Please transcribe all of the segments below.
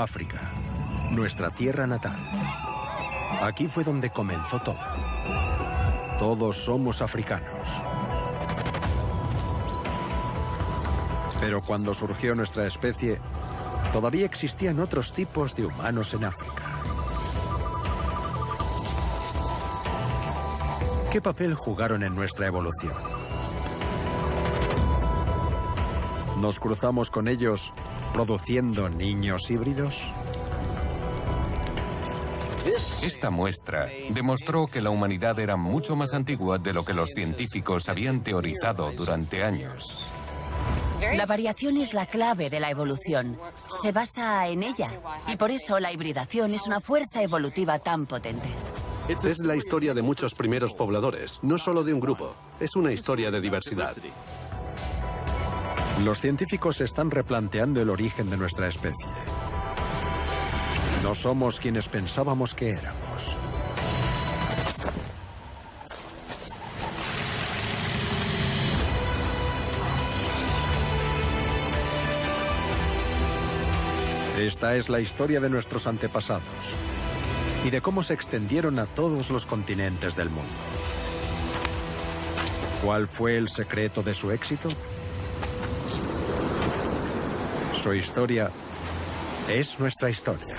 África, nuestra tierra natal. Aquí fue donde comenzó todo. Todos somos africanos. Pero cuando surgió nuestra especie, todavía existían otros tipos de humanos en África. ¿Qué papel jugaron en nuestra evolución? ¿Nos cruzamos con ellos produciendo niños híbridos? Esta muestra demostró que la humanidad era mucho más antigua de lo que los científicos habían teorizado durante años. La variación es la clave de la evolución. Se basa en ella. Y por eso la hibridación es una fuerza evolutiva tan potente. Es la historia de muchos primeros pobladores, no solo de un grupo. Es una historia de diversidad. Los científicos están replanteando el origen de nuestra especie. No somos quienes pensábamos que éramos. Esta es la historia de nuestros antepasados y de cómo se extendieron a todos los continentes del mundo. ¿Cuál fue el secreto de su éxito? Su historia es nuestra historia.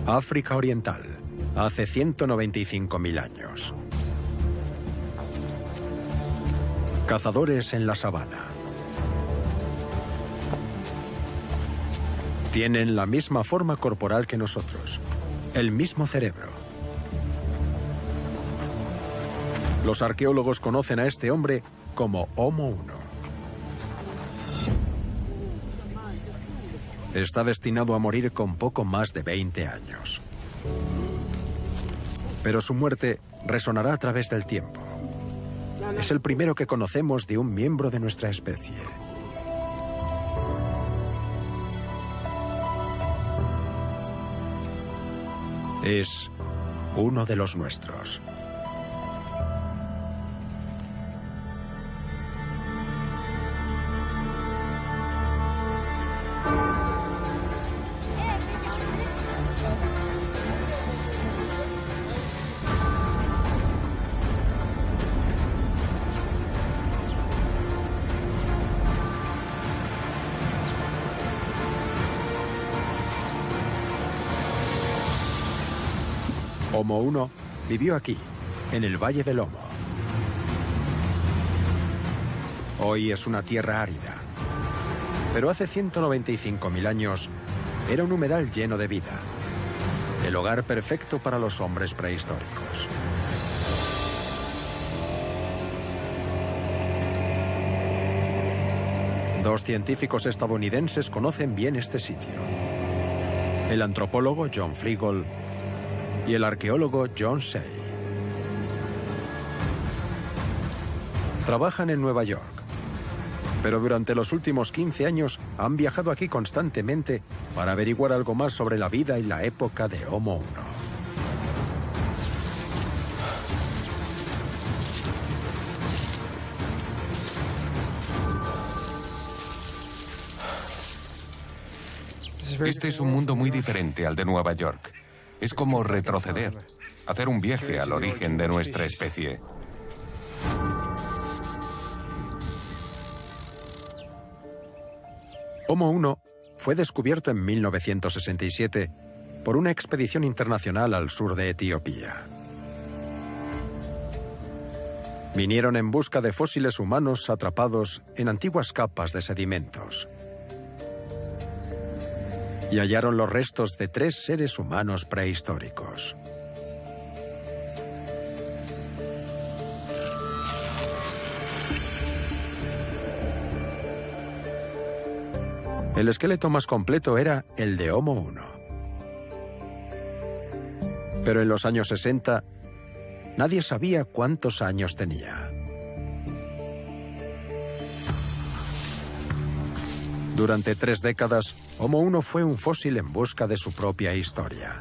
África Oriental, hace 195.000 años. Cazadores en la sabana. Tienen la misma forma corporal que nosotros, el mismo cerebro. Los arqueólogos conocen a este hombre como Homo I. Está destinado a morir con poco más de 20 años. Pero su muerte resonará a través del tiempo. Es el primero que conocemos de un miembro de nuestra especie. Es uno de los nuestros. Homo I vivió aquí, en el Valle del Omo. Hoy es una tierra árida, pero hace 195.000 años era un humedal lleno de vida, el hogar perfecto para los hombres prehistóricos. Dos científicos estadounidenses conocen bien este sitio: el antropólogo John Fleagle y el arqueólogo John Shea. Trabajan en Nueva York, pero durante los últimos 15 años han viajado aquí constantemente para averiguar algo más sobre la vida y la época de Homo I. Este es un mundo muy diferente al de Nueva York. Es como retroceder, hacer un viaje al origen de nuestra especie. Homo I fue descubierto en 1967 por una expedición internacional al sur de Etiopía. Vinieron en busca de fósiles humanos atrapados en antiguas capas de sedimentos. Y hallaron los restos de 3 seres humanos prehistóricos. El esqueleto más completo era el de Homo I. Pero en los años 60, nadie sabía cuántos años tenía. Durante 3 décadas, Homo 1 fue un fósil en busca de su propia historia.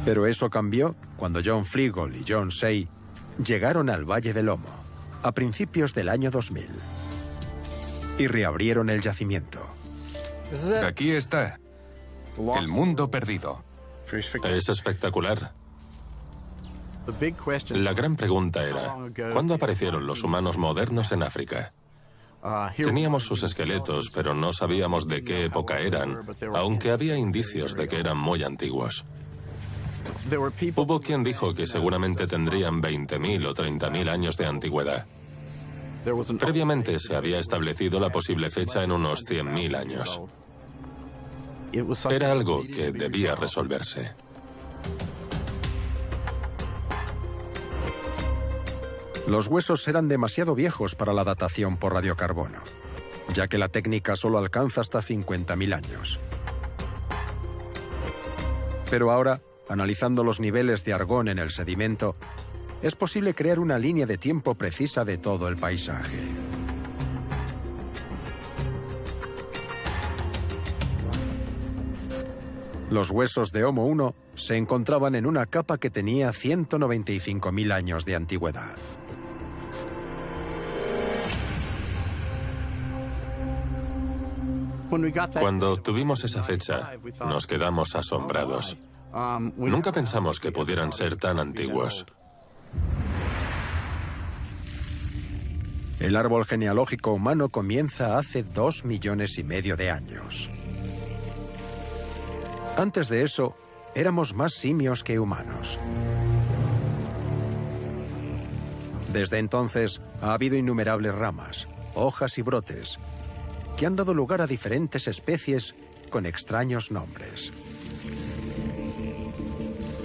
Pero eso cambió cuando John Fleagle y John Say llegaron al Valle del Homo a principios del año 2000 y reabrieron el yacimiento. Aquí está. El mundo perdido. Es espectacular. La gran pregunta era, ¿cuándo aparecieron los humanos modernos en África? Teníamos sus esqueletos, pero no sabíamos de qué época eran, aunque había indicios de que eran muy antiguos. Hubo quien dijo que seguramente tendrían 20.000 o 30.000 años de antigüedad. Previamente se había establecido la posible fecha en unos 100.000 años. Era algo que debía resolverse. Los huesos eran demasiado viejos para la datación por radiocarbono, ya que la técnica solo alcanza hasta 50.000 años. Pero ahora, analizando los niveles de argón en el sedimento, es posible crear una línea de tiempo precisa de todo el paisaje. Los huesos de Homo 1 se encontraban en una capa que tenía 195.000 años de antigüedad. Cuando obtuvimos esa fecha, nos quedamos asombrados. Nunca pensamos que pudieran ser tan antiguos. El árbol genealógico humano comienza hace 2,5 millones de años. Antes de eso, éramos más simios que humanos. Desde entonces, ha habido innumerables ramas, hojas y brotes, que han dado lugar a diferentes especies con extraños nombres.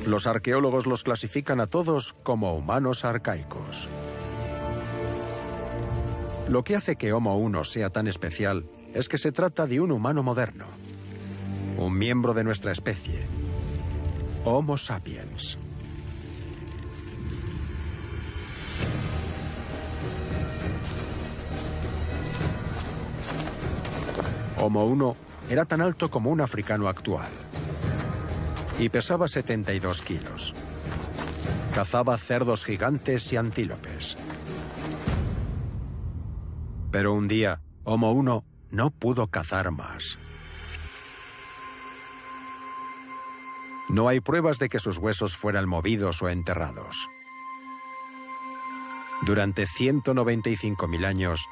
Los arqueólogos los clasifican a todos como humanos arcaicos. Lo que hace que Homo 1 sea tan especial es que se trata de un humano moderno, un miembro de nuestra especie, Homo sapiens. Homo 1 era tan alto como un africano actual y pesaba 72 kilos. Cazaba cerdos gigantes y antílopes. Pero un día, Homo 1 no pudo cazar más. No hay pruebas de que sus huesos fueran movidos o enterrados. Durante 195.000 años,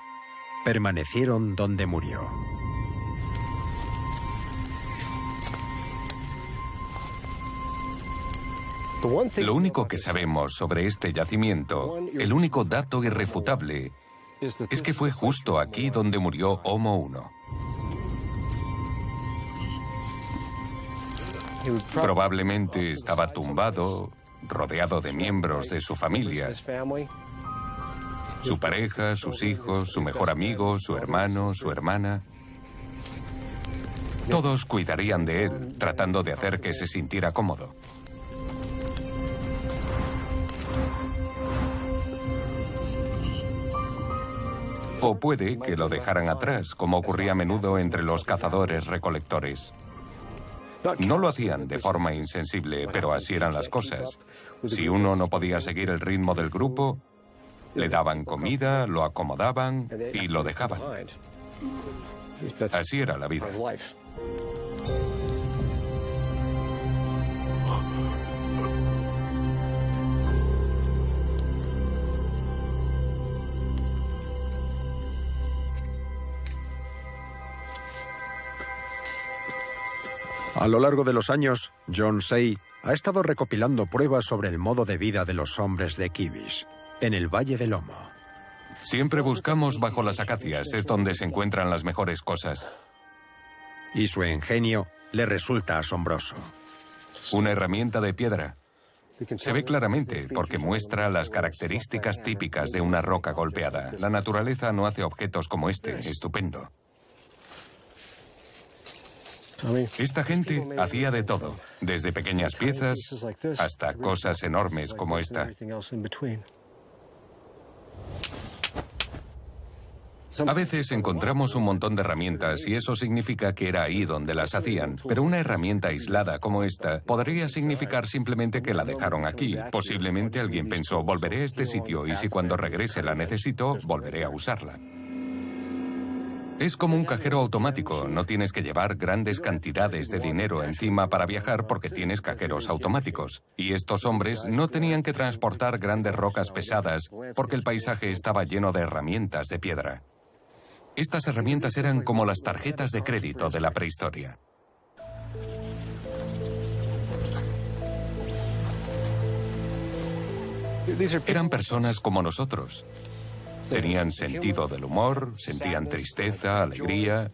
permanecieron donde murió. Lo único que sabemos sobre este yacimiento, el único dato irrefutable, es que fue justo aquí donde murió Homo 1. Probablemente estaba tumbado, rodeado de miembros de su familia, su pareja, sus hijos, su mejor amigo, su hermano, su hermana. Todos cuidarían de él, tratando de hacer que se sintiera cómodo. O puede que lo dejaran atrás, como ocurría a menudo entre los cazadores-recolectores. No lo hacían de forma insensible, pero así eran las cosas. Si uno no podía seguir el ritmo del grupo, le daban comida, lo acomodaban y lo dejaban. Así era la vida. A lo largo de los años, John Say ha estado recopilando pruebas sobre el modo de vida de los hombres de Kibish, en el Valle del Homo. Siempre buscamos bajo las acacias, es donde se encuentran las mejores cosas. Y su ingenio le resulta asombroso. Una herramienta de piedra. Se ve claramente porque muestra las características típicas de una roca golpeada. La naturaleza no hace objetos como este, estupendo. Esta gente hacía de todo, desde pequeñas piezas hasta cosas enormes como esta. A veces encontramos un montón de herramientas y eso significa que era ahí donde las hacían, pero una herramienta aislada como esta podría significar simplemente que la dejaron aquí. Posiblemente alguien pensó, volveré a este sitio y si cuando regrese la necesito, volveré a usarla. Es como un cajero automático, no tienes que llevar grandes cantidades de dinero encima para viajar porque tienes cajeros automáticos. Y estos hombres no tenían que transportar grandes rocas pesadas porque el paisaje estaba lleno de herramientas de piedra. Estas herramientas eran como las tarjetas de crédito de la prehistoria. Eran personas como nosotros. Tenían sentido del humor, sentían tristeza, alegría.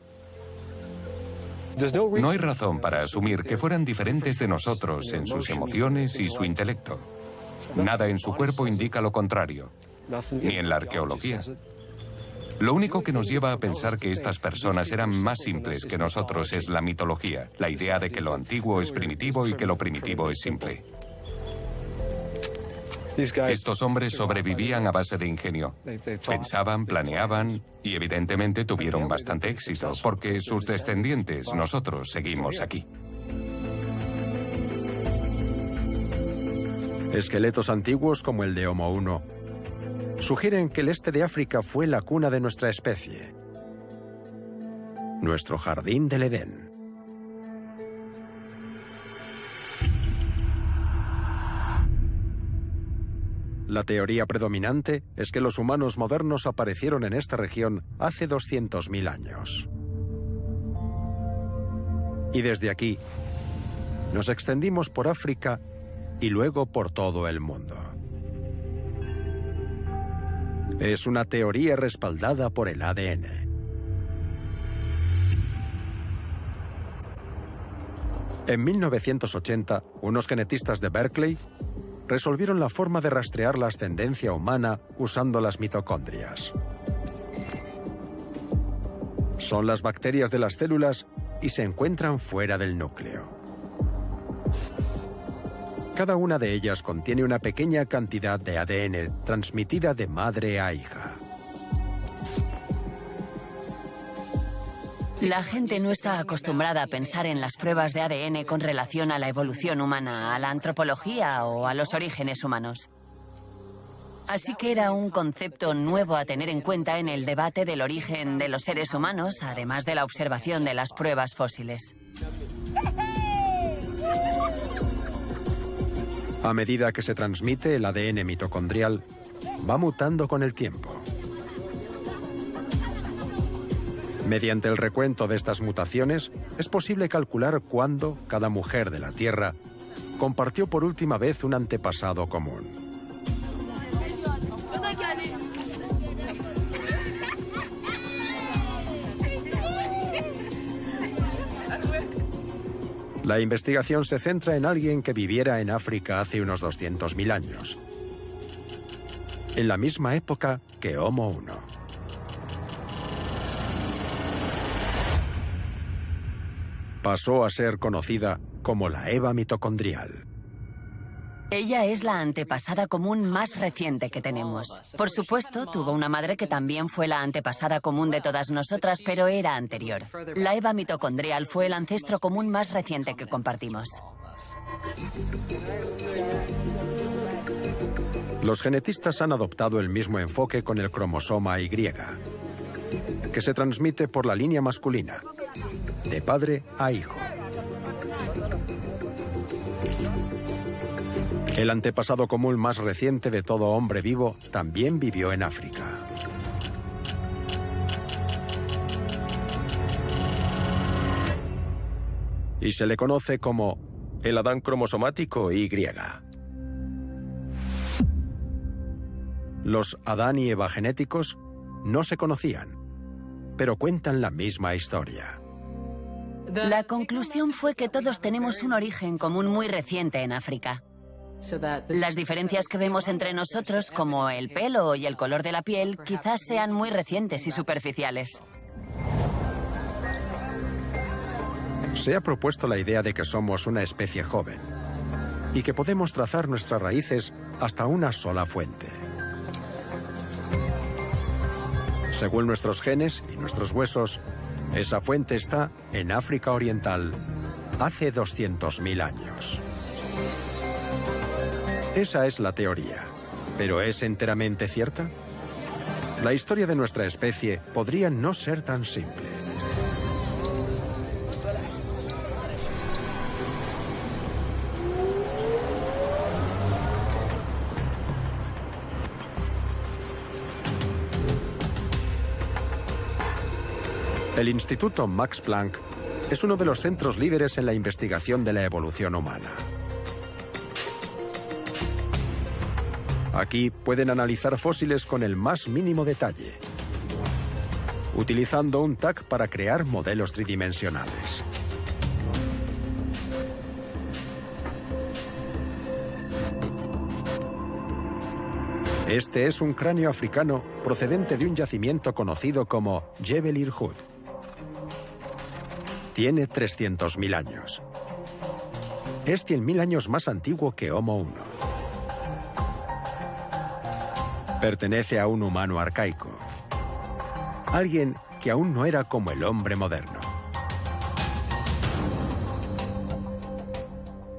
No hay razón para asumir que fueran diferentes de nosotros en sus emociones y su intelecto. Nada en su cuerpo indica lo contrario, ni en la arqueología. Lo único que nos lleva a pensar que estas personas eran más simples que nosotros es la mitología, la idea de que lo antiguo es primitivo y que lo primitivo es simple. Estos hombres sobrevivían a base de ingenio. Pensaban, planeaban y evidentemente tuvieron bastante éxito, porque sus descendientes, nosotros, seguimos aquí. Esqueletos antiguos como el de Homo 1 sugieren que el este de África fue la cuna de nuestra especie, nuestro jardín del Edén. La teoría predominante es que los humanos modernos aparecieron en esta región hace 200.000 años. Y desde aquí nos extendimos por África y luego por todo el mundo. Es una teoría respaldada por el ADN. En 1980, unos genetistas de Berkeley resolvieron la forma de rastrear la ascendencia humana usando las mitocondrias. Son las bacterias de las células y se encuentran fuera del núcleo. Cada una de ellas contiene una pequeña cantidad de ADN transmitida de madre a hija. La gente no está acostumbrada a pensar en las pruebas de ADN con relación a la evolución humana, a la antropología o a los orígenes humanos. Así que era un concepto nuevo a tener en cuenta en el debate del origen de los seres humanos, además de la observación de las pruebas fósiles. A medida que se transmite, el ADN mitocondrial va mutando con el tiempo. Mediante el recuento de estas mutaciones, es posible calcular cuándo cada mujer de la Tierra compartió por última vez un antepasado común. La investigación se centra en alguien que viviera en África hace unos 200.000 años, en la misma época que Homo 1. Pasó a ser conocida como la Eva mitocondrial. Ella es la antepasada común más reciente que tenemos. Por supuesto, tuvo una madre que también fue la antepasada común de todas nosotras, pero era anterior. La Eva mitocondrial fue el ancestro común más reciente que compartimos. Los genetistas han adoptado el mismo enfoque con el cromosoma Y, que se transmite por la línea masculina, de padre a hijo. El antepasado común más reciente de todo hombre vivo también vivió en África. Y se le conoce como el Adán cromosomático Y. Los Adán y Eva genéticos no se conocían, pero cuentan la misma historia. La conclusión fue que todos tenemos un origen común muy reciente en África. Las diferencias que vemos entre nosotros, como el pelo y el color de la piel, quizás sean muy recientes y superficiales. Se ha propuesto la idea de que somos una especie joven y que podemos trazar nuestras raíces hasta una sola fuente. Según nuestros genes y nuestros huesos, esa fuente está en África Oriental hace 200.000 años. Esa es la teoría. ¿Pero es enteramente cierta? La historia de nuestra especie podría no ser tan simple. El Instituto Max Planck es uno de los centros líderes en la investigación de la evolución humana. Aquí pueden analizar fósiles con el más mínimo detalle, utilizando un TAC para crear modelos tridimensionales. Este es un cráneo africano procedente de un yacimiento conocido como Jebel Irhoud. Tiene 300.000 años. Es 100.000 años más antiguo que Homo 1. Pertenece a un humano arcaico. Alguien que aún no era como el hombre moderno.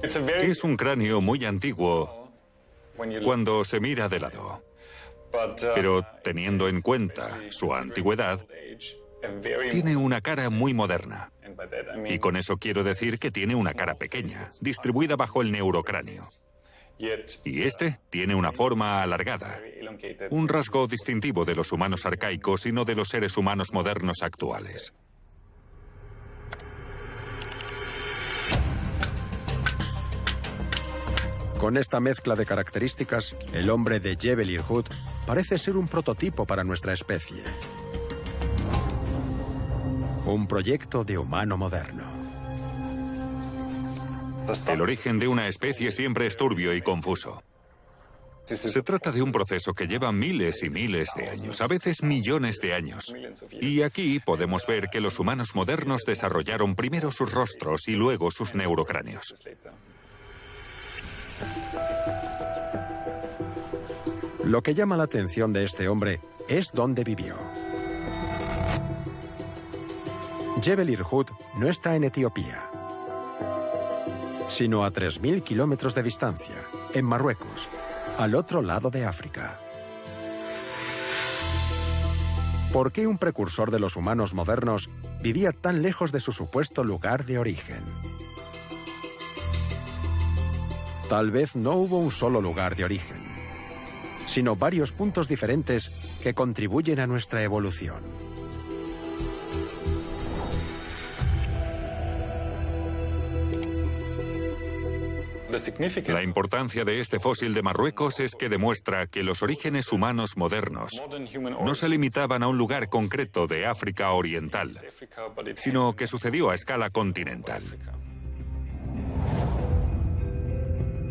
Es un cráneo muy antiguo cuando se mira de lado. Pero teniendo en cuenta su antigüedad, tiene una cara muy moderna. Y con eso quiero decir que tiene una cara pequeña, distribuida bajo el neurocráneo. Y este tiene una forma alargada, un rasgo distintivo de los humanos arcaicos y no de los seres humanos modernos actuales. Con esta mezcla de características, el hombre de Jebel Irhoud parece ser un prototipo para nuestra especie. Un proyecto de humano moderno. El origen de una especie siempre es turbio y confuso. Se trata de un proceso que lleva miles y miles de años, a veces millones de años. Y aquí podemos ver que los humanos modernos desarrollaron primero sus rostros y luego sus neurocráneos. Lo que llama la atención de este hombre es dónde vivió. Jebel Irhoud no está en Etiopía, sino a 3.000 kilómetros de distancia, en Marruecos, al otro lado de África. ¿Por qué un precursor de los humanos modernos vivía tan lejos de su supuesto lugar de origen? Tal vez no hubo un solo lugar de origen, sino varios puntos diferentes que contribuyen a nuestra evolución. La importancia de este fósil de Marruecos es que demuestra que los orígenes humanos modernos no se limitaban a un lugar concreto de África Oriental, sino que sucedió a escala continental.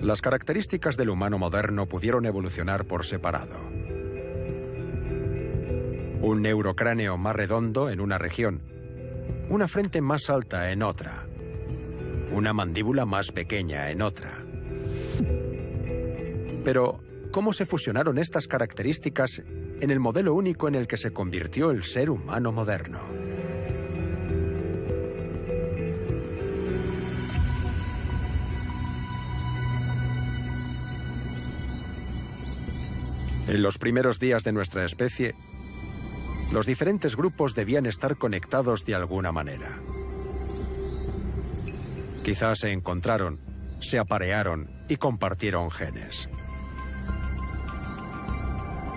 Las características del humano moderno pudieron evolucionar por separado. Un neurocráneo más redondo en una región, una frente más alta en otra, una mandíbula más pequeña en otra. Pero, ¿cómo se fusionaron estas características en el modelo único en el que se convirtió el ser humano moderno? En los primeros días de nuestra especie, los diferentes grupos debían estar conectados de alguna manera. Quizás se encontraron, se aparearon y compartieron genes.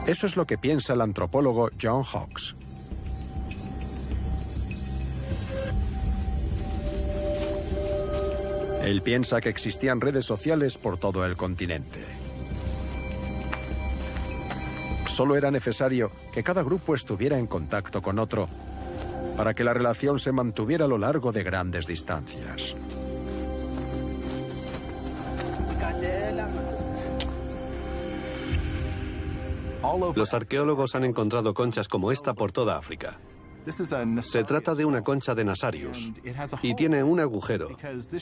Eso es lo que piensa el antropólogo John Hawkes. Él piensa que existían redes sociales por todo el continente. Solo era necesario que cada grupo estuviera en contacto con otro para que la relación se mantuviera a lo largo de grandes distancias. Los arqueólogos han encontrado conchas como esta por toda África. Se trata de una concha de Nasarius y tiene un agujero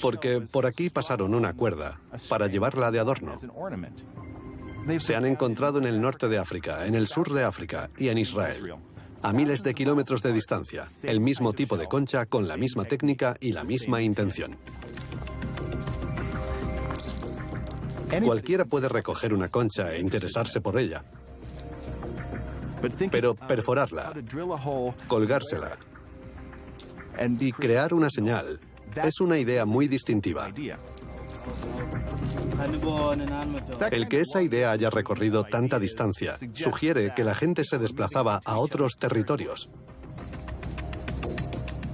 porque por aquí pasaron una cuerda para llevarla de adorno. Se han encontrado en el norte de África, en el sur de África y en Israel. a miles de kilómetros de distancia, el mismo tipo de concha con la misma técnica y la misma intención. Cualquiera puede recoger una concha e interesarse por ella, pero perforarla, colgársela y crear una señal es una idea muy distintiva. El que esa idea haya recorrido tanta distancia sugiere que la gente se desplazaba a otros territorios.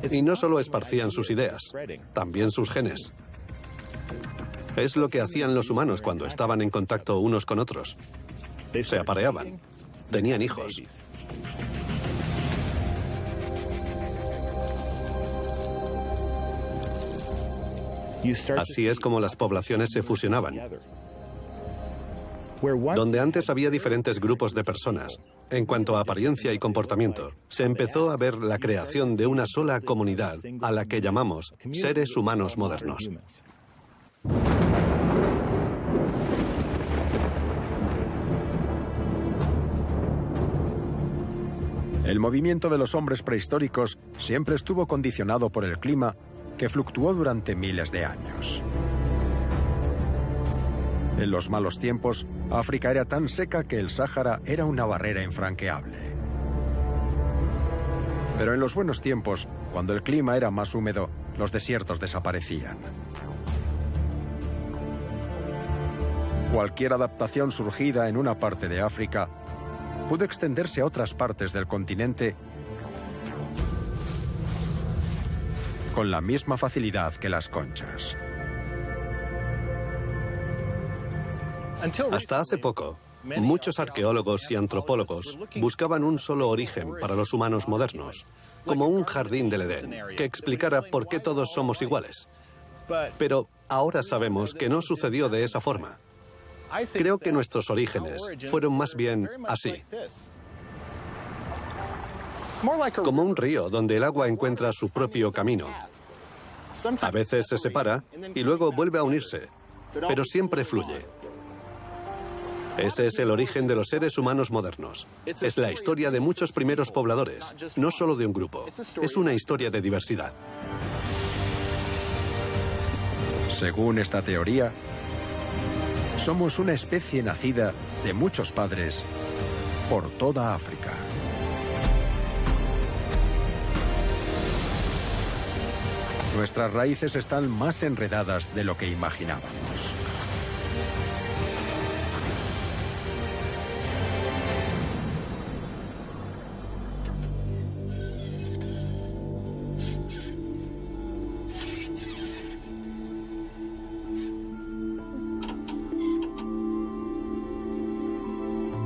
Y no solo esparcían sus ideas, también sus genes. Es lo que hacían los humanos cuando estaban en contacto unos con otros. Se apareaban, tenían hijos. Así es como las poblaciones se fusionaban. Donde antes había diferentes grupos de personas, en cuanto a apariencia y comportamiento, se empezó a ver la creación de una sola comunidad a la que llamamos seres humanos modernos. El movimiento de los hombres prehistóricos siempre estuvo condicionado por el clima, que fluctuó durante miles de años. En los malos tiempos, África era tan seca que el Sáhara era una barrera infranqueable. Pero en los buenos tiempos, cuando el clima era más húmedo, los desiertos desaparecían. Cualquier adaptación surgida en una parte de África pudo extenderse a otras partes del continente con la misma facilidad que las conchas. Hasta hace poco, muchos arqueólogos y antropólogos buscaban un solo origen para los humanos modernos, como un jardín del Edén, que explicara por qué todos somos iguales. Pero ahora sabemos que no sucedió de esa forma. Creo que nuestros orígenes fueron más bien así. Como un río donde el agua encuentra su propio camino. A veces se separa y luego vuelve a unirse, pero siempre fluye. Ese es el origen de los seres humanos modernos. Es la historia de muchos primeros pobladores, no solo de un grupo. Es una historia de diversidad. Según esta teoría, somos una especie nacida de muchos padres por toda África. Nuestras raíces están más enredadas de lo que imaginábamos.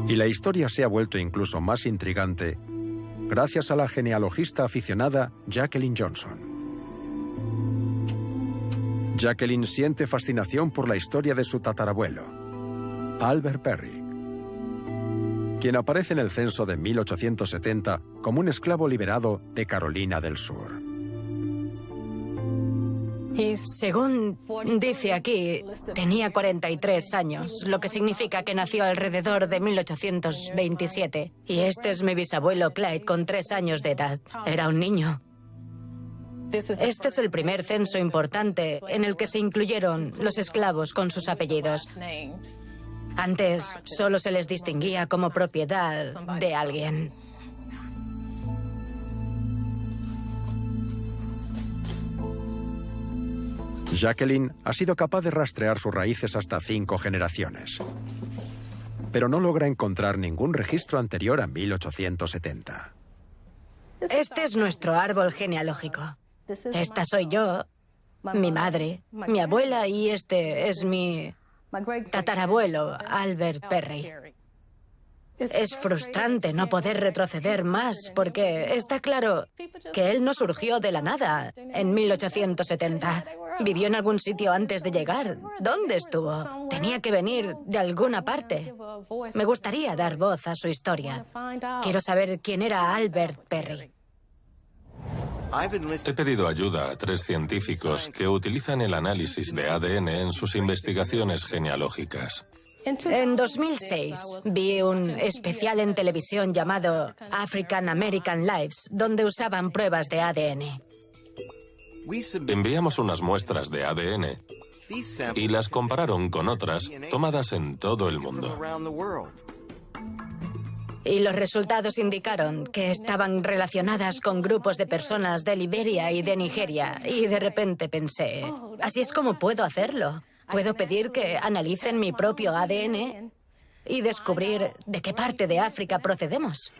Y la historia se ha vuelto incluso más intrigante gracias a la genealogista aficionada Jacqueline Johnson. Jacqueline siente fascinación por la historia de su tatarabuelo, Albert Perry, quien aparece en el censo de 1870 como un esclavo liberado de Carolina del Sur. Según dice aquí, tenía 43 años, lo que significa que nació alrededor de 1827. Y este es mi bisabuelo Clyde, con 3 años de edad. Era un niño. Este es el primer censo importante en el que se incluyeron los esclavos con sus apellidos. Antes solo se les distinguía como propiedad de alguien. Jacqueline ha sido capaz de rastrear sus raíces hasta 5 generaciones, pero no logra encontrar ningún registro anterior a 1870. Este es nuestro árbol genealógico. Esta soy yo, mi madre, mi abuela y este es mi tatarabuelo, Albert Perry. Es frustrante no poder retroceder más porque está claro que él no surgió de la nada en 1870. Vivió en algún sitio antes de llegar. ¿Dónde estuvo? Tenía que venir de alguna parte. Me gustaría dar voz a su historia. Quiero saber quién era Albert Perry. He pedido ayuda a 3 científicos que utilizan el análisis de ADN en sus investigaciones genealógicas. En 2006 vi un especial en televisión llamado African American Lives, donde usaban pruebas de ADN. Enviamos unas muestras de ADN y las compararon con otras tomadas en todo el mundo. Y los resultados indicaron que estaban relacionadas con grupos de personas de Liberia y de Nigeria. Y de repente pensé, así es como puedo hacerlo. Puedo pedir que analicen mi propio ADN y descubrir de qué parte de África procedemos.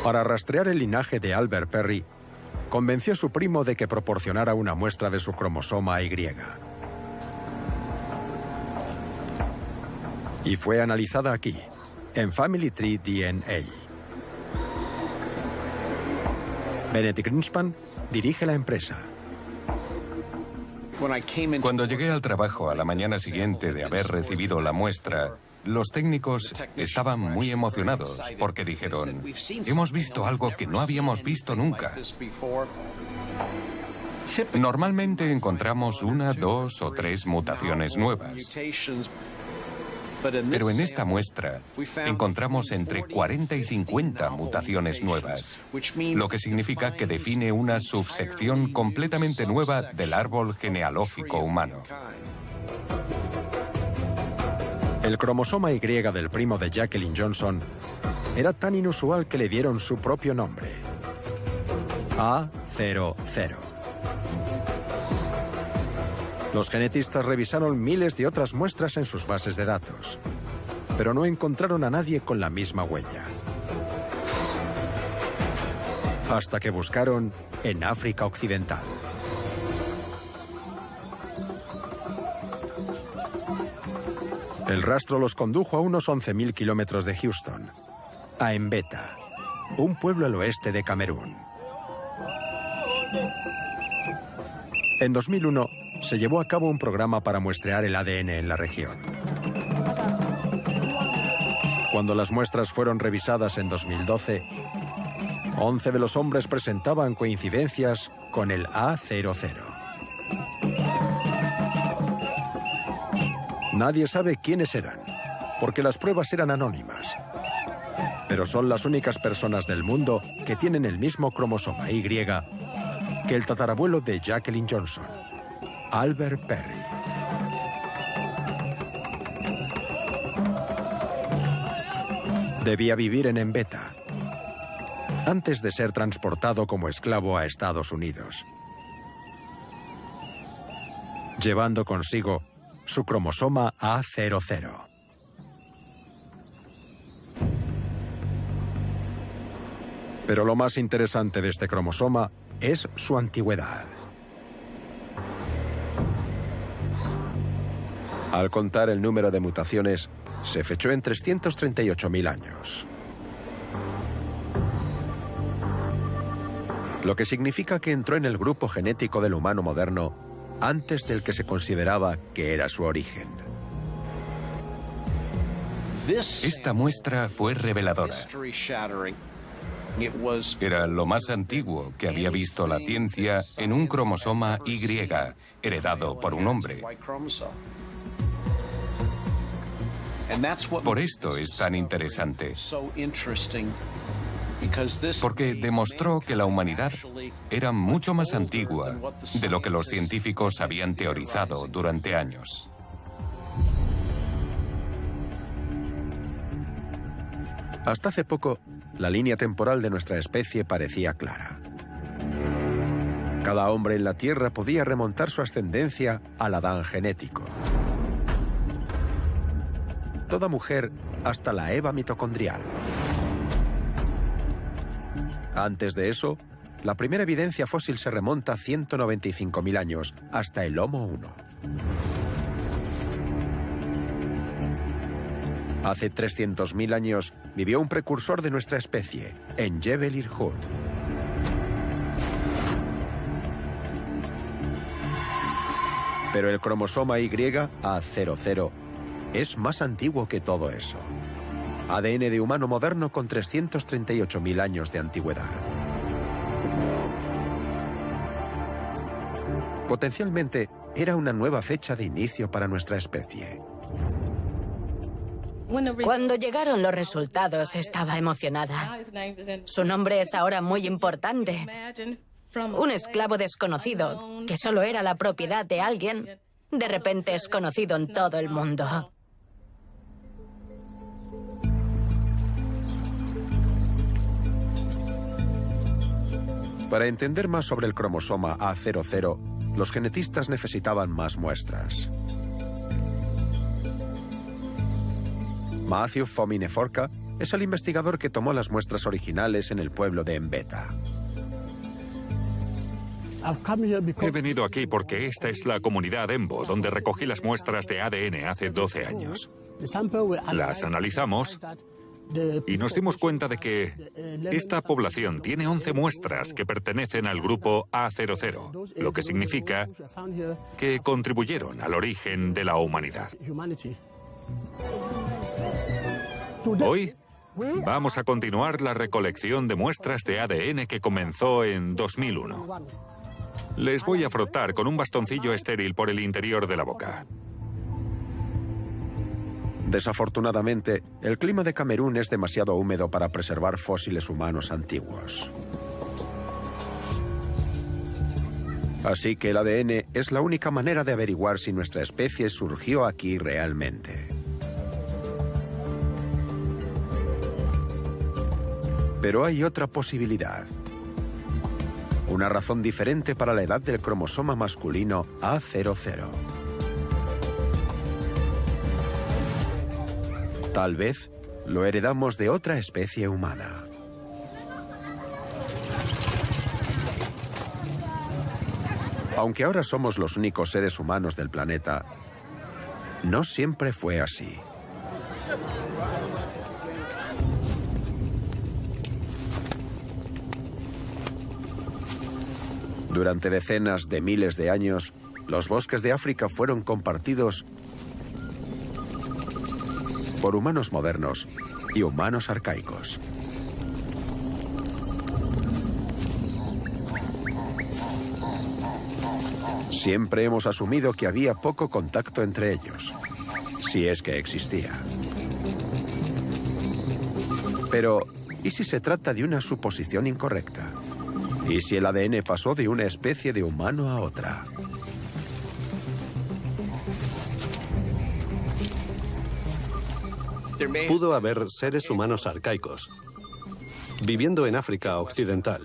Para rastrear el linaje de Albert Perry, convenció a su primo de que proporcionara una muestra de su cromosoma Y. Y fue analizada aquí, en Family Tree DNA. Bennett Greenspan dirige la empresa. Cuando llegué al trabajo a la mañana siguiente de haber recibido la muestra, los técnicos estaban muy emocionados porque dijeron, hemos visto algo que no habíamos visto nunca. Normalmente encontramos 1, 2 o 3 mutaciones nuevas. Pero en esta muestra encontramos entre 40 y 50 mutaciones nuevas, lo que significa que define una subsección completamente nueva del árbol genealógico humano. El cromosoma Y del primo de Jacqueline Johnson era tan inusual que le dieron su propio nombre: A00. Los genetistas revisaron miles de otras muestras en sus bases de datos, pero no encontraron a nadie con la misma huella. Hasta que buscaron en África Occidental. El rastro los condujo a unos 11.000 kilómetros de Houston, a Mbeta, un pueblo al oeste de Camerún. En 2001, se llevó a cabo un programa para muestrear el ADN en la región. Cuando las muestras fueron revisadas en 2012, 11 de los hombres presentaban coincidencias con el A00. Nadie sabe quiénes eran, porque las pruebas eran anónimas. Pero son las únicas personas del mundo que tienen el mismo cromosoma Y que el tatarabuelo de Jacqueline Johnson, Albert Perry. Debía vivir en Mbeta antes de ser transportado como esclavo a Estados Unidos, llevando consigo su cromosoma A00. Pero lo más interesante de este cromosoma es su antigüedad. Al contar el número de mutaciones, se fechó en 338.000 años. Lo que significa que entró en el grupo genético del humano moderno antes del que se consideraba que era su origen. Esta muestra fue reveladora. Era lo más antiguo que había visto la ciencia en un cromosoma Y, heredado por un hombre. Por esto es tan interesante, porque demostró que la humanidad era mucho más antigua de lo que los científicos habían teorizado durante años. Hasta hace poco, la línea temporal de nuestra especie parecía clara. Cada hombre en la Tierra podía remontar su ascendencia al Adán genético. Toda mujer hasta la Eva mitocondrial. Antes de eso, la primera evidencia fósil se remonta a 195.000 años, hasta el Homo 1. Hace 300.000 años vivió un precursor de nuestra especie, en Jebel Irhoud. Pero el cromosoma Y, A00, es más antiguo que todo eso. ADN de humano moderno con 338.000 años de antigüedad. Potencialmente, era una nueva fecha de inicio para nuestra especie. Cuando llegaron los resultados estaba emocionada. Su nombre es ahora muy importante. Un esclavo desconocido, que solo era la propiedad de alguien, de repente es conocido en todo el mundo. Para entender más sobre el cromosoma A00, los genetistas necesitaban más muestras. Matthew Fomineforca es el investigador que tomó las muestras originales en el pueblo de Mbeta. He venido aquí porque esta es la comunidad Embo, donde recogí las muestras de ADN hace 12 años. Las analizamos y nos dimos cuenta de que esta población tiene 11 muestras que pertenecen al grupo A00, lo que significa que contribuyeron al origen de la humanidad. Hoy vamos a continuar la recolección de muestras de ADN que comenzó en 2001. Les voy a frotar con un bastoncillo estéril por el interior de la boca. Desafortunadamente, el clima de Camerún es demasiado húmedo para preservar fósiles humanos antiguos. Así que el ADN es la única manera de averiguar si nuestra especie surgió aquí realmente. Pero hay otra posibilidad. Una razón diferente para la edad del cromosoma masculino A00. Tal vez lo heredamos de otra especie humana. Aunque ahora somos los únicos seres humanos del planeta, no siempre fue así. Durante decenas de miles de años, los bosques de África fueron compartidos por humanos modernos y humanos arcaicos. Siempre hemos asumido que había poco contacto entre ellos, si es que existía. Pero, ¿y si se trata de una suposición incorrecta? ¿Y si el ADN pasó de una especie de humano a otra? Pudo haber seres humanos arcaicos, viviendo en África Occidental,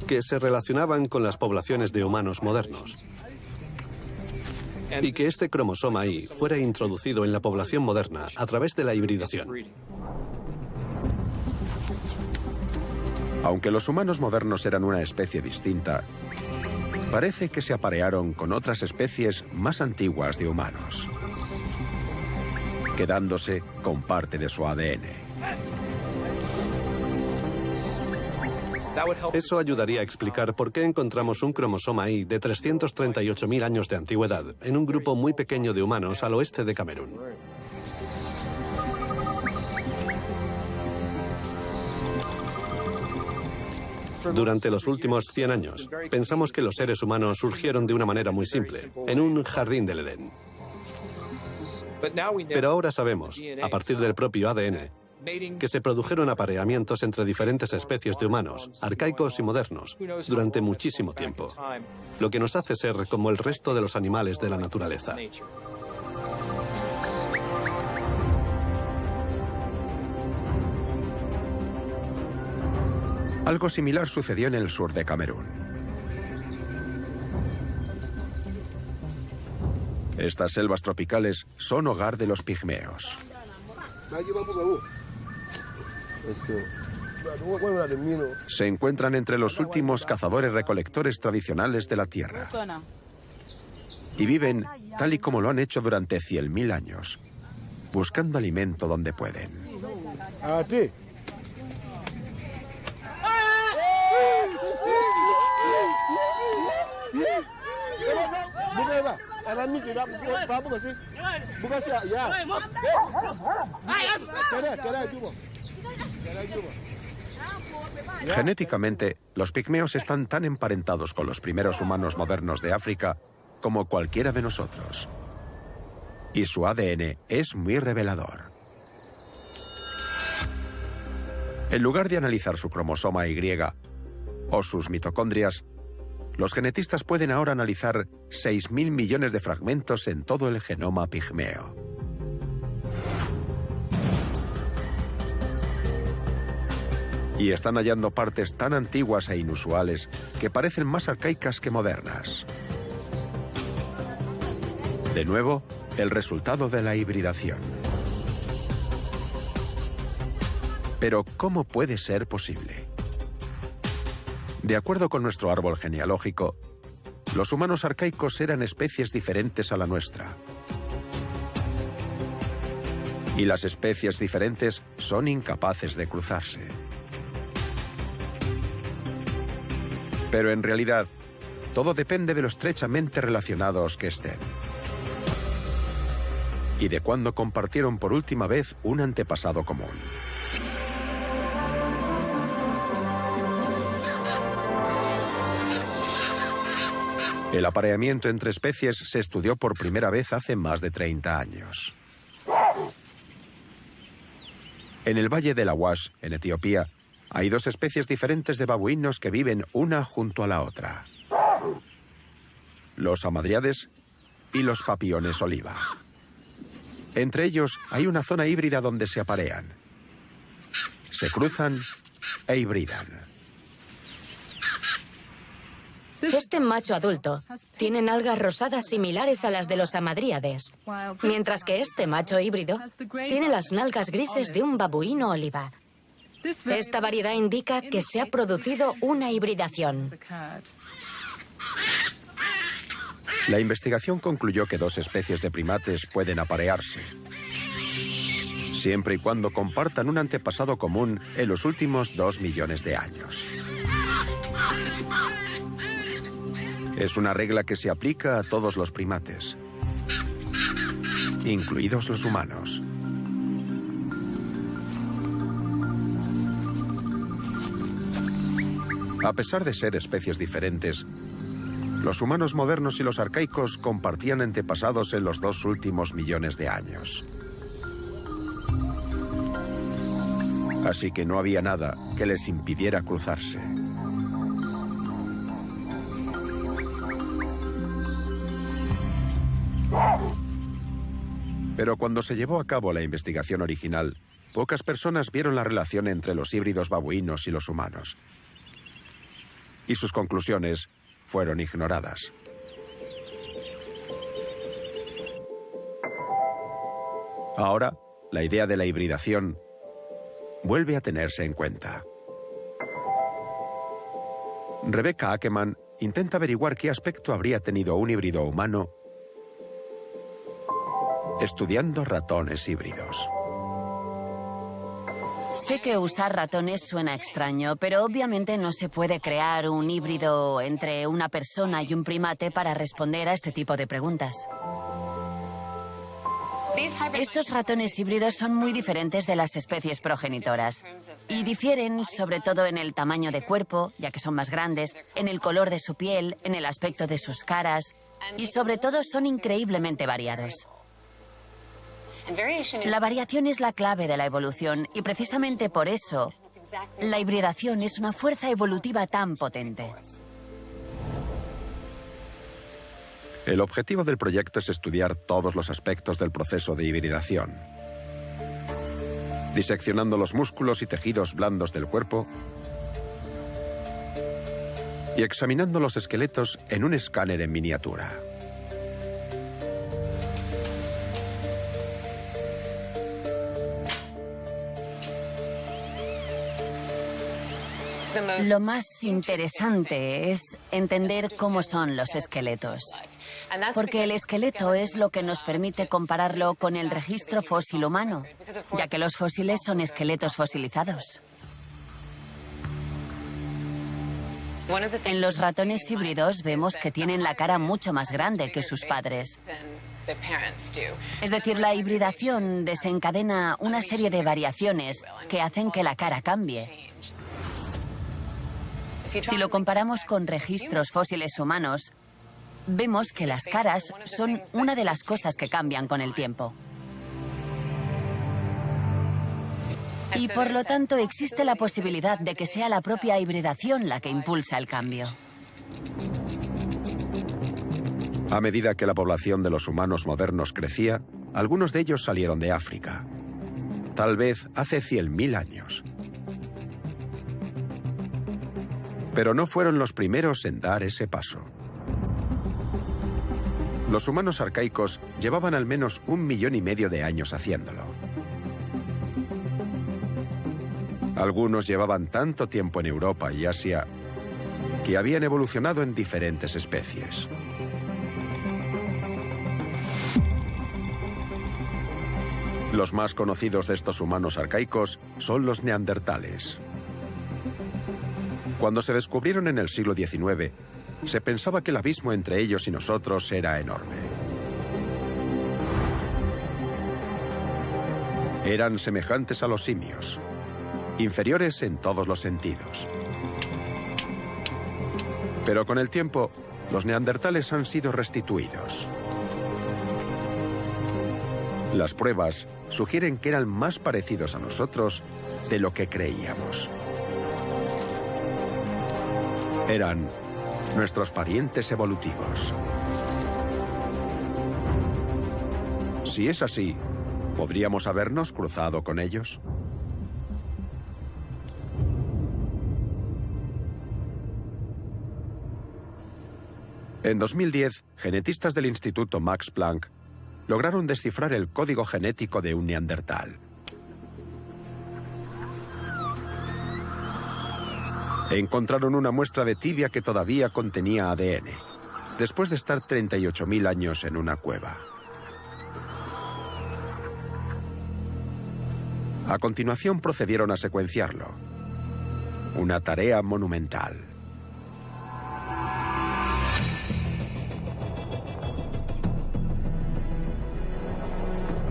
que se relacionaban con las poblaciones de humanos modernos. Y que este cromosoma Y fuera introducido en la población moderna a través de la hibridación. Aunque los humanos modernos eran una especie distinta, parece que se aparearon con otras especies más antiguas de humanos, quedándose con parte de su ADN. Eso ayudaría a explicar por qué encontramos un cromosoma Y de 338.000 años de antigüedad en un grupo muy pequeño de humanos al oeste de Camerún. Durante los últimos 100 años, pensamos que los seres humanos surgieron de una manera muy simple, en un jardín del Edén. Pero ahora sabemos, a partir del propio ADN, que se produjeron apareamientos entre diferentes especies de humanos, arcaicos y modernos, durante muchísimo tiempo, lo que nos hace ser como el resto de los animales de la naturaleza. Algo similar sucedió en el sur de Camerún. Estas selvas tropicales son hogar de los pigmeos. Se encuentran entre los últimos cazadores-recolectores tradicionales de la Tierra. Y viven tal y como lo han hecho durante 100.000 años, buscando alimento donde pueden. Genéticamente, los pigmeos están tan emparentados con los primeros humanos modernos de África como cualquiera de nosotros. Y su ADN es muy revelador. En lugar de analizar su cromosoma Y o sus mitocondrias, los genetistas pueden ahora analizar 6.000 millones de fragmentos en todo el genoma pigmeo. Y están hallando partes tan antiguas e inusuales que parecen más arcaicas que modernas. De nuevo, el resultado de la hibridación. Pero, ¿cómo puede ser posible? De acuerdo con nuestro árbol genealógico, los humanos arcaicos eran especies diferentes a la nuestra. Y las especies diferentes son incapaces de cruzarse. Pero en realidad, todo depende de lo estrechamente relacionados que estén. Y de cuándo compartieron por última vez un antepasado común. El apareamiento entre especies se estudió por primera vez hace más de 30 años. En el valle del Awash, en Etiopía, hay dos especies diferentes de babuinos que viven una junto a la otra. Los hamadriades y los papiones oliva. Entre ellos hay una zona híbrida donde se aparean. Se cruzan e hibridan. Este macho adulto tiene nalgas rosadas similares a las de los hamadríades, mientras que este macho híbrido tiene las nalgas grises de un babuino oliva. Esta variedad indica que se ha producido una hibridación. La investigación concluyó que dos especies de primates pueden aparearse, siempre y cuando compartan un antepasado común en los últimos 2 millones de años. Es una regla que se aplica a todos los primates, incluidos los humanos. A pesar de ser especies diferentes, los humanos modernos y los arcaicos compartían antepasados en los 2 últimos millones de años. Así que no había nada que les impidiera cruzarse. Pero cuando se llevó a cabo la investigación original, pocas personas vieron la relación entre los híbridos babuinos y los humanos. Y sus conclusiones fueron ignoradas. Ahora, la idea de la hibridación vuelve a tenerse en cuenta. Rebecca Ackerman intenta averiguar qué aspecto habría tenido un híbrido humano estudiando ratones híbridos. Sé que usar ratones suena extraño, pero obviamente no se puede crear un híbrido entre una persona y un primate para responder a este tipo de preguntas. Estos ratones híbridos son muy diferentes de las especies progenitoras y difieren sobre todo en el tamaño de cuerpo, ya que son más grandes, en el color de su piel, en el aspecto de sus caras y sobre todo son increíblemente variados. La variación es la clave de la evolución y precisamente por eso la hibridación es una fuerza evolutiva tan potente. El objetivo del proyecto es estudiar todos los aspectos del proceso de hibridación, diseccionando los músculos y tejidos blandos del cuerpo y examinando los esqueletos en un escáner en miniatura. Lo más interesante es entender cómo son los esqueletos, porque el esqueleto es lo que nos permite compararlo con el registro fósil humano, ya que los fósiles son esqueletos fosilizados. En los ratones híbridos vemos que tienen la cara mucho más grande que sus padres. Es decir, la hibridación desencadena una serie de variaciones que hacen que la cara cambie. Si lo comparamos con registros fósiles humanos, vemos que las caras son una de las cosas que cambian con el tiempo. Y por lo tanto existe la posibilidad de que sea la propia hibridación la que impulsa el cambio. A medida que la población de los humanos modernos crecía, algunos de ellos salieron de África. Tal vez hace 100.000 años. Pero no fueron los primeros en dar ese paso. Los humanos arcaicos llevaban al menos 1,5 millones de años haciéndolo. Algunos llevaban tanto tiempo en Europa y Asia que habían evolucionado en diferentes especies. Los más conocidos de estos humanos arcaicos son los neandertales. Cuando se descubrieron en el siglo XIX, se pensaba que el abismo entre ellos y nosotros era enorme. Eran semejantes a los simios, inferiores en todos los sentidos. Pero con el tiempo, los neandertales han sido restituidos. Las pruebas sugieren que eran más parecidos a nosotros de lo que creíamos. Eran nuestros parientes evolutivos. Si es así, ¿podríamos habernos cruzado con ellos? En 2010, genetistas del Instituto Max Planck lograron descifrar el código genético de un neandertal. Encontraron una muestra de tibia que todavía contenía ADN, después de estar 38.000 años en una cueva. A continuación procedieron a secuenciarlo. Una tarea monumental.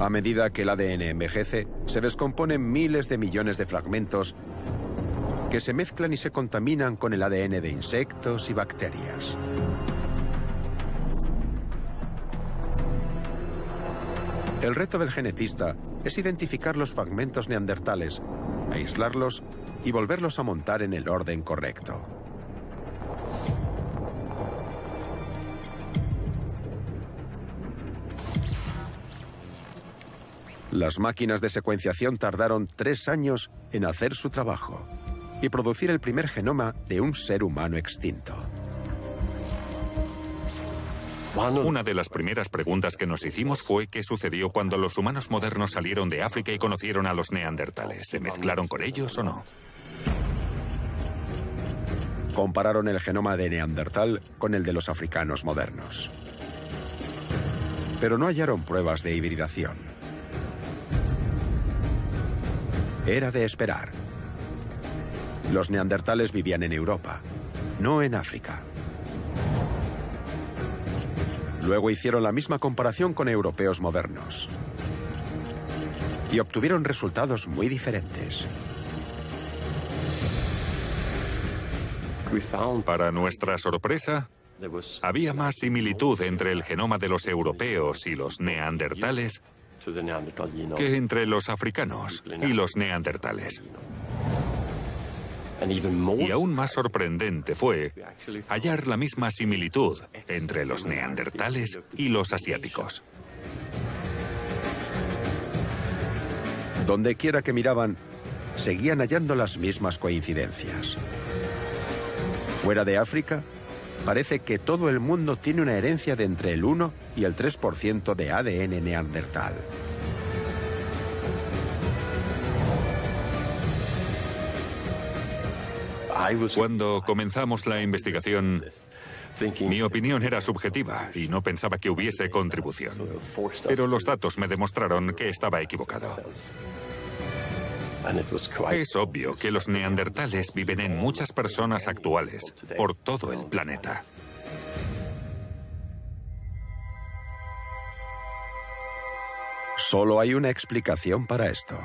A medida que el ADN envejece, se descomponen miles de millones de fragmentos que se mezclan y se contaminan con el ADN de insectos y bacterias. El reto del genetista es identificar los fragmentos neandertales, aislarlos y volverlos a montar en el orden correcto. Las máquinas de secuenciación tardaron 3 años en hacer su trabajo y producir el primer genoma de un ser humano extinto. Una de las primeras preguntas que nos hicimos fue qué sucedió cuando los humanos modernos salieron de África y conocieron a los neandertales. ¿Se mezclaron con ellos o no? Compararon el genoma de Neandertal con el de los africanos modernos. Pero no hallaron pruebas de hibridación. Era de esperar. Los neandertales vivían en Europa, no en África. Luego hicieron la misma comparación con europeos modernos. Y obtuvieron resultados muy diferentes. Para nuestra sorpresa, había más similitud entre el genoma de los europeos y los neandertales que entre los africanos y los neandertales. Y aún más sorprendente fue hallar la misma similitud entre los neandertales y los asiáticos. Donde quiera que miraban, seguían hallando las mismas coincidencias. Fuera de África, parece que todo el mundo tiene una herencia de entre el 1 y el 3% de ADN neandertal. Cuando comenzamos la investigación, mi opinión era subjetiva y no pensaba que hubiese contribución. Pero los datos me demostraron que estaba equivocado. Es obvio que los neandertales viven en muchas personas actuales, por todo el planeta. Solo hay una explicación para esto.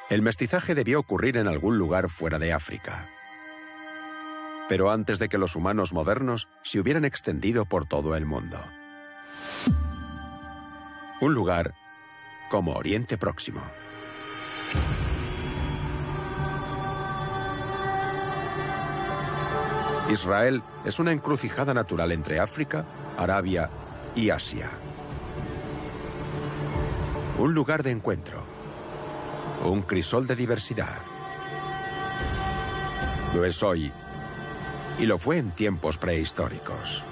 El mestizaje debió ocurrir en algún lugar fuera de África. pero antes de que los humanos modernos se hubieran extendido por todo el mundo. Un lugar como Oriente Próximo. Israel es una encrucijada natural entre África, Arabia y Asia. Un lugar de encuentro. Un crisol de diversidad. Lo es hoy y lo fue en tiempos prehistóricos.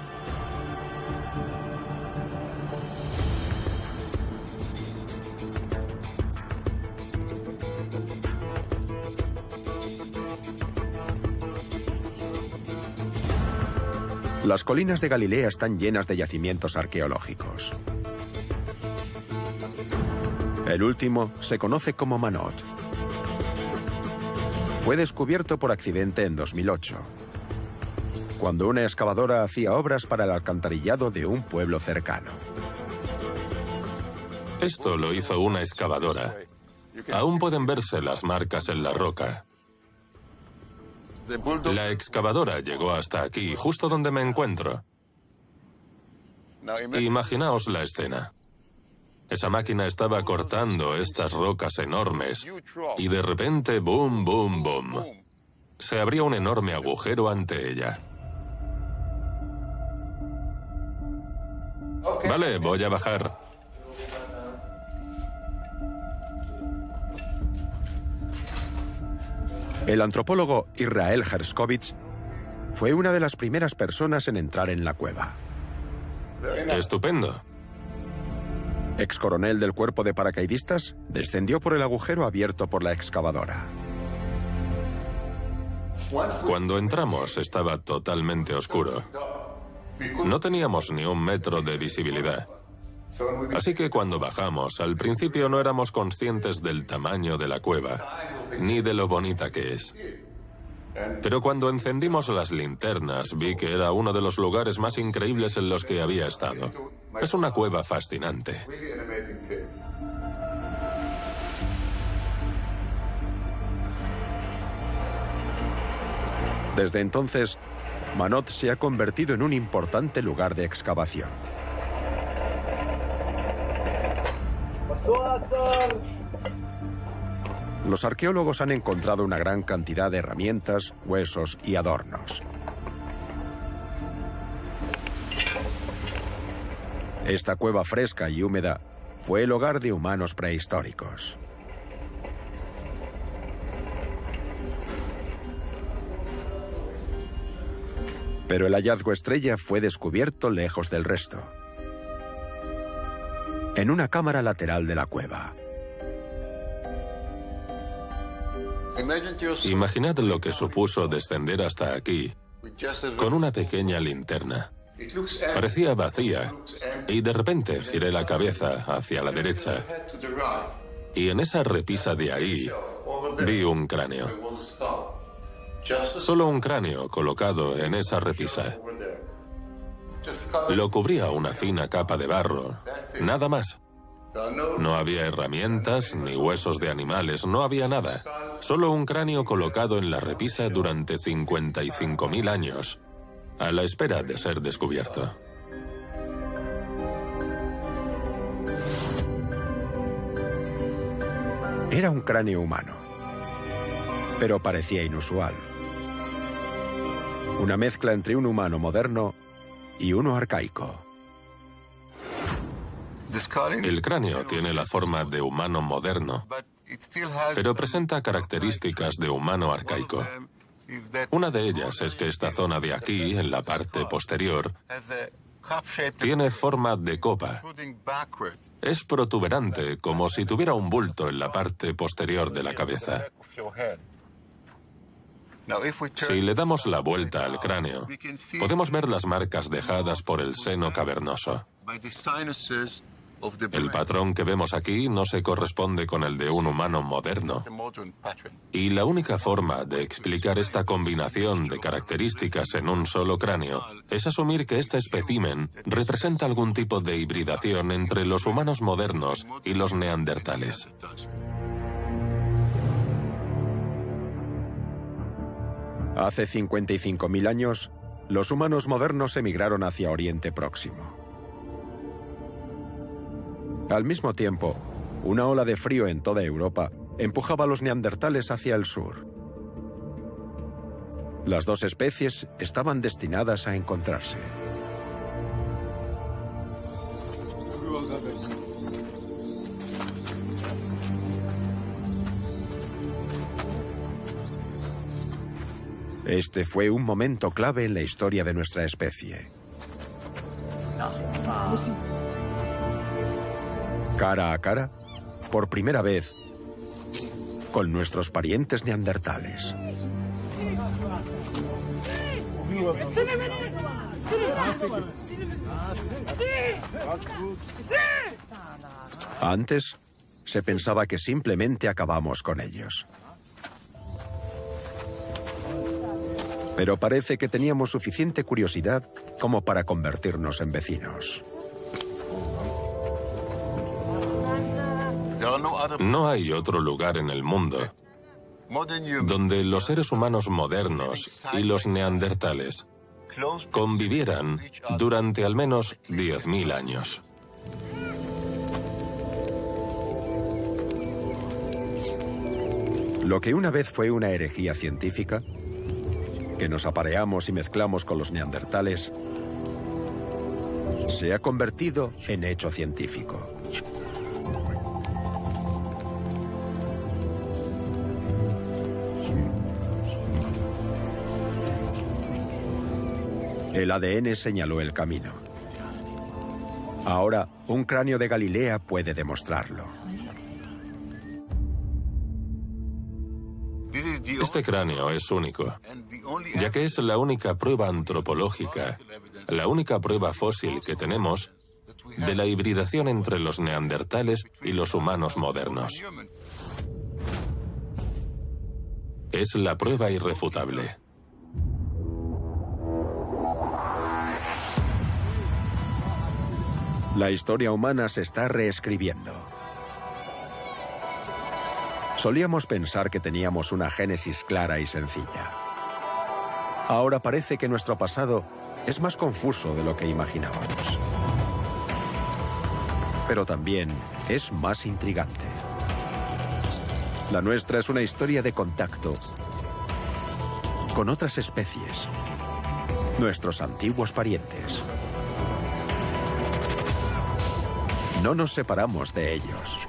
Las colinas de Galilea están llenas de yacimientos arqueológicos. El último se conoce como Manot. Fue descubierto por accidente en 2008, cuando una excavadora hacía obras para el alcantarillado de un pueblo cercano. Esto lo hizo una excavadora. Aún pueden verse las marcas en la roca. La excavadora llegó hasta aquí, justo donde me encuentro. Imaginaos la escena. Esa máquina estaba cortando estas rocas enormes y de repente, boom, boom, boom. Se abría un enorme agujero ante ella. Vale, voy a bajar. El antropólogo Israel Herskovits fue una de las primeras personas en entrar en la cueva. Estupendo. Ex coronel del cuerpo de paracaidistas, descendió por el agujero abierto por la excavadora. Cuando entramos estaba totalmente oscuro. No teníamos ni un metro de visibilidad. Así que cuando bajamos, al principio no éramos conscientes del tamaño de la cueva, ni de lo bonita que es. Pero cuando encendimos las linternas, vi que era uno de los lugares más increíbles en los que había estado. Es una cueva fascinante. Desde entonces, Manot se ha convertido en un importante lugar de excavación. Los arqueólogos han encontrado una gran cantidad de herramientas, huesos y adornos. Esta cueva fresca y húmeda fue el hogar de humanos prehistóricos. Pero el hallazgo estrella fue descubierto lejos del resto, en una cámara lateral de la cueva. Imaginad lo que supuso descender hasta aquí con una pequeña linterna. Parecía vacía y de repente giré la cabeza hacia la derecha y en esa repisa de ahí vi un cráneo. Solo un cráneo colocado en esa repisa. Lo cubría una fina capa de barro, nada más. No había herramientas ni huesos de animales, no había nada. Solo un cráneo colocado en la repisa durante 55.000 años, a la espera de ser descubierto. Era un cráneo humano, pero parecía inusual. Una mezcla entre un humano moderno y uno arcaico. El cráneo tiene la forma de humano moderno, pero presenta características de humano arcaico. Una de ellas es que esta zona de aquí, en la parte posterior, tiene forma de copa. Es protuberante, como si tuviera un bulto en la parte posterior de la cabeza. Si le damos la vuelta al cráneo, podemos ver las marcas dejadas por el seno cavernoso. El patrón que vemos aquí no se corresponde con el de un humano moderno. Y la única forma de explicar esta combinación de características en un solo cráneo es asumir que este espécimen representa algún tipo de hibridación entre los humanos modernos y los neandertales. Hace 55.000 años, los humanos modernos emigraron hacia Oriente Próximo. Al mismo tiempo, una ola de frío en toda Europa empujaba a los neandertales hacia el sur. Las dos especies estaban destinadas a encontrarse. Este fue un momento clave en la historia de nuestra especie. Cara a cara, por primera vez, con nuestros parientes neandertales. Antes, se pensaba que simplemente acabamos con ellos. Pero parece que teníamos suficiente curiosidad como para convertirnos en vecinos. No hay otro lugar en el mundo donde los seres humanos modernos y los neandertales convivieran durante al menos 10.000 años. Lo que una vez fue una herejía científica, que nos apareamos y mezclamos con los neandertales, se ha convertido en hecho científico. El ADN señaló el camino. Ahora, un cráneo de Galilea puede demostrarlo. Este cráneo es único, ya que es la única prueba antropológica, la única prueba fósil que tenemos de la hibridación entre los neandertales y los humanos modernos. Es la prueba irrefutable. La historia humana se está reescribiendo. Solíamos pensar que teníamos una génesis clara y sencilla. Ahora parece que nuestro pasado es más confuso de lo que imaginábamos. Pero también es más intrigante. La nuestra es una historia de contacto con otras especies, nuestros antiguos parientes. No nos separamos de ellos.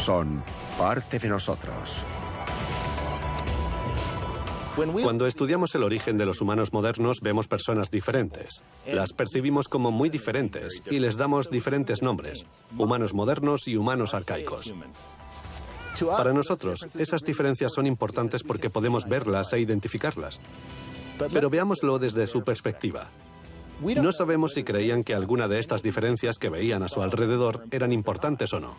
Son parte de nosotros. Cuando estudiamos el origen de los humanos modernos, vemos personas diferentes. Las percibimos como muy diferentes y les damos diferentes nombres: humanos modernos y humanos arcaicos. Para nosotros, esas diferencias son importantes porque podemos verlas e identificarlas. Pero veámoslo desde su perspectiva. No sabemos si creían que alguna de estas diferencias que veían a su alrededor eran importantes o no.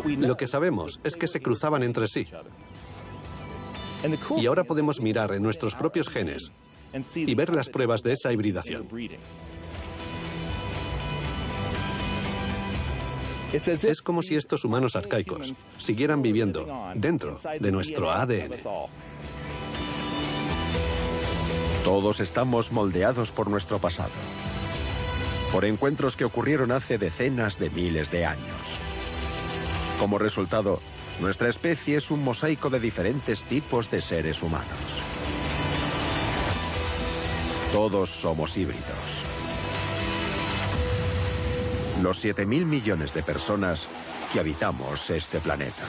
Lo que sabemos es que se cruzaban entre sí. Y ahora podemos mirar en nuestros propios genes y ver las pruebas de esa hibridación. Es como si estos humanos arcaicos siguieran viviendo dentro de nuestro ADN. Todos estamos moldeados por nuestro pasado, por encuentros que ocurrieron hace decenas de miles de años. Como resultado, nuestra especie es un mosaico de diferentes tipos de seres humanos. Todos somos híbridos. Los 7.000 millones de personas que habitamos este planeta.